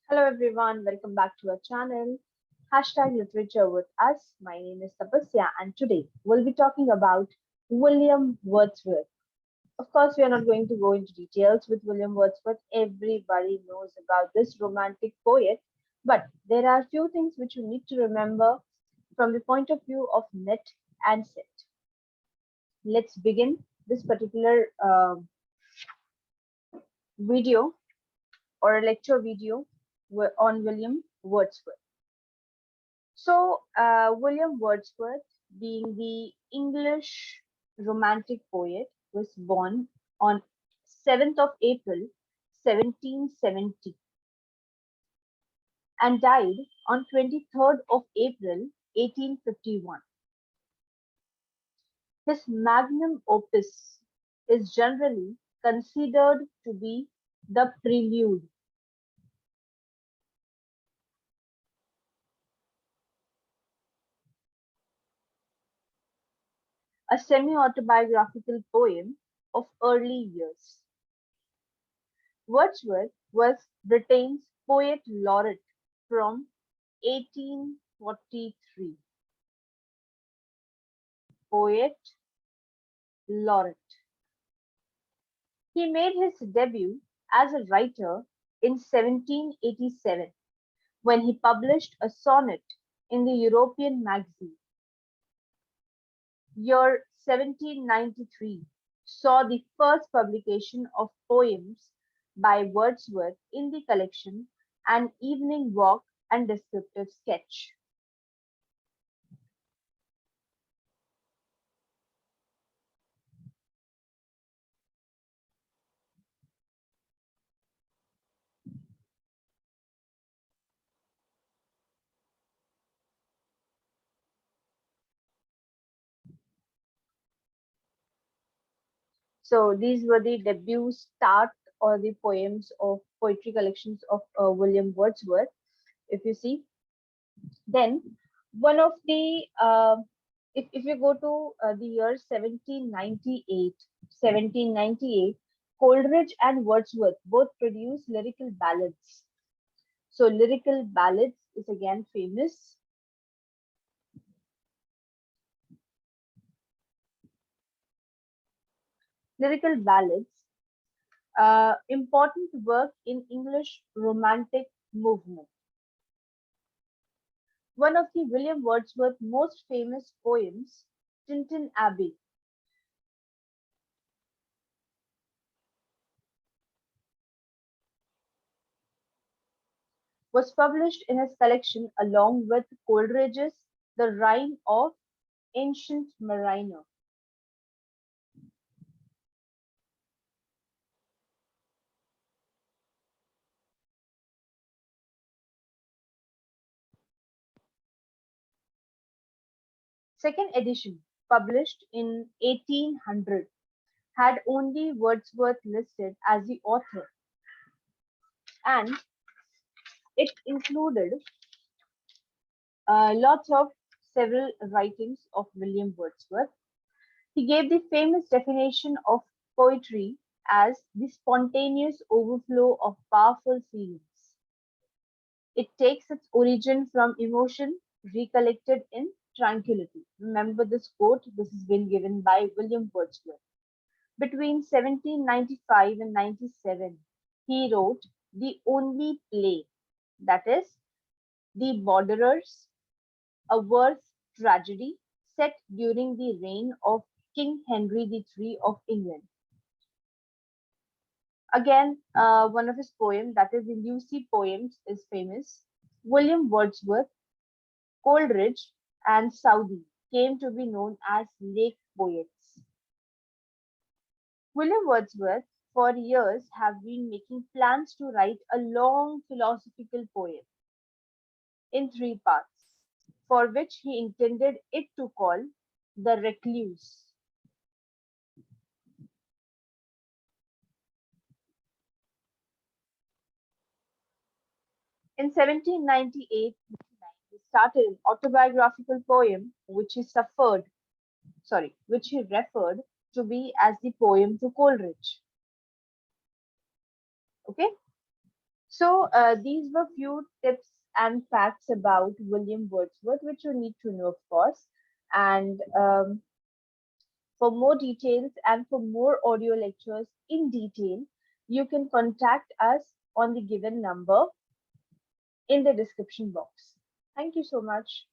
Hello everyone, welcome back to our channel. Hashtag literature with us. My name is Tapasya and today we'll be talking about William Wordsworth. Of course, we are not going to go into details with William Wordsworth. Everybody knows about this romantic poet, but there are few things which you need to remember from the point of view of net and set. Let's begin this particular video or a lecture video on William Wordsworth. William Wordsworth, being the English romantic poet, was born on 7th of April 1770 and died on 23rd of April 1851. His magnum opus is generally considered to be the Prelude. A semi-autobiographical poem of early years. Wordsworth was Britain's poet laureate from 1843. Poet laureate. He made his debut as a writer in 1787 when he published a sonnet in the European magazine. Year 1793 saw the first publication of poems by Wordsworth in the collection An Evening Walk and Descriptive Sketch. So these were the debut start or the poems of poetry collections of William Wordsworth. If you see, then one of the if you go to the year 1798, Coleridge and Wordsworth both produced lyrical ballads. So lyrical ballads is again famous. Lyrical ballads, important work in English romantic movement. One of the William Wordsworth's most famous poems, Tintin Abbey, was published in his collection along with Coleridge's The Rime of Ancient Mariner. Second edition, published in 1800, had only Wordsworth listed as the author, and it included lots of several writings of William Wordsworth. He gave the famous definition of poetry as the spontaneous overflow of powerful feelings. It takes its origin from emotion recollected in tranquility. Remember this quote, this has been given by William Wordsworth. Between 1795 and 97, he wrote the only play, that is, The Borderers, a verse tragedy set during the reign of King Henry III of England. Again, one of his poems, that is the Lucy poems, is famous. William Wordsworth, Coleridge, and Southey came to be known as lake poets. William Wordsworth, for years, have been making plans to write a long philosophical poem in three parts, for which he intended it to call The Recluse. In 1798, he started an autobiographical poem which he referred to be as the poem to Coleridge. Okay, So these were few tips and facts about William Wordsworth, which you need to know, of course. And for more details and for more audio lectures in detail, you can contact us on the given number in the description box. Thank you so much.